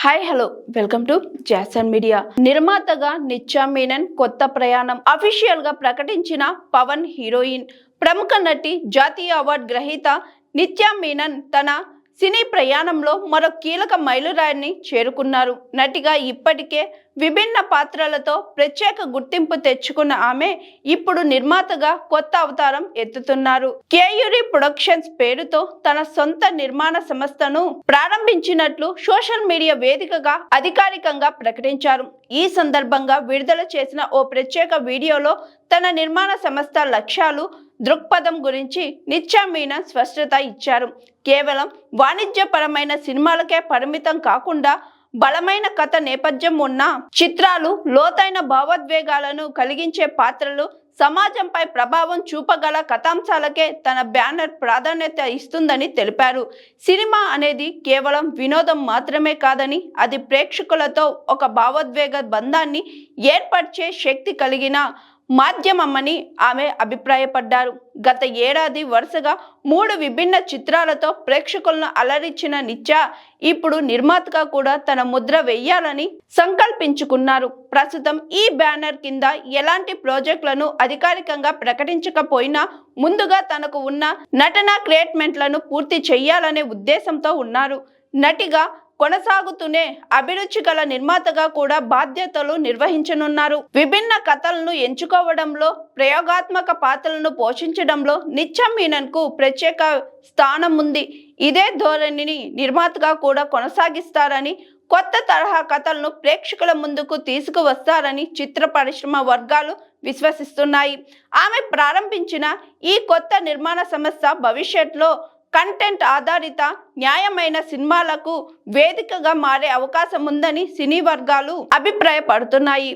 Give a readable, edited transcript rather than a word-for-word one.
Hi hello welcome to Jason media. నిర్మాతగా నిత్యా మీనన్ కొత్త ప్రయాణం అఫీషియల్ గా ప్రకటించిన పవన్ హీరోయిన్. ప్రముఖ నటి, జాతీయ అవార్డు గ్రహీత నిత్యా మీనన్ తన సినీ ప్రయాణంలో మరో కీలక మైలురాయిని చేరుకున్నారు. నటిగా ఇప్పటికే విభిన్న పాత్రలతో ప్రత్యేక గుర్తింపు తెచ్చుకున్న ఆమె ఇప్పుడు నిర్మాతగా కొత్త అవతారం ఎత్తుతున్నారు. కేయూరి ప్రొడక్షన్స్ పేరుతో తన సొంత నిర్మాణ సంస్థను ప్రారంభించినట్లు సోషల్ మీడియా వేదికగా అధికారికంగా ప్రకటించారు. ఈ సందర్భంగా విడుదల చేసిన ఓ ప్రత్యేక వీడియోలో తన నిర్మాణ సంస్థ లక్ష్యాలు, దృక్పథం గురించి నిత్యా మీనన్ స్పష్టత ఇచ్చారు. కేవలం వాణిజ్యపరమైన సినిమాలకే పరిమితం కాకుండా బలమైన కథ నేపథ్యం ఉన్న చిత్రాలు, లోతైన భావోద్వేగాలను కలిగించే పాత్రలు, సమాజంపై ప్రభావం చూపగల కథాంశాలకే తన బ్యానర్ ప్రాధాన్యత ఇస్తుందని తెలిపారు. సినిమా అనేది కేవలం వినోదం మాత్రమే కాదని, అది ప్రేక్షకులతో ఒక భావోద్వేగ బంధాన్ని ఏర్పరిచే శక్తి కలిగిన మాధ్యమమని ఆమె అభిప్రాయపడ్డారు. గత ఏడాది వరుసగా 3 విభిన్న చిత్రాలతో ప్రేక్షకులను అలరించిన నిత్యా ఇప్పుడు నిర్మాతగా కూడా తన ముద్ర వేయాలని సంకల్పించుకున్నారు. ప్రస్తుతం ఈ బ్యానర్ కింద ఎలాంటి ప్రాజెక్టులను అధికారికంగా ప్రకటించకపోయినా ముందుగా తనకు ఉన్న నటనా క్రియేట్మెంట్లను పూర్తి చేయాలనే ఉద్దేశంతో ఉన్నారు. నటిగా కొనసాగుతూనే అభిరుచి గల నిర్మాతగా కూడా బాధ్యతలు నిర్వహించనున్నారు. విభిన్న కథలను ఎంచుకోవడంలో, ప్రయోగాత్మక పాత్రలను పోషించడంలో నిత్యా మీనన్ కు ప్రత్యేక స్థానం ఉంది. ఇదే ధోరణిని నిర్మాతగా కూడా కొనసాగిస్తారని, కొత్త తరహా కథలను ప్రేక్షకుల ముందుకు తీసుకువస్తారని చిత్ర పరిశ్రమ వర్గాలు విశ్వసిస్తున్నాయి. ఆమె ప్రారంభించిన ఈ కొత్త నిర్మాణ సంస్థ భవిష్యత్తులో కంటెంట్ ఆధారిత న్యాయమైన సినిమాలకు వేదికగా మారే అవకాశం ఉందని సినీ వర్గాలు అభిప్రాయపడుతున్నాయి.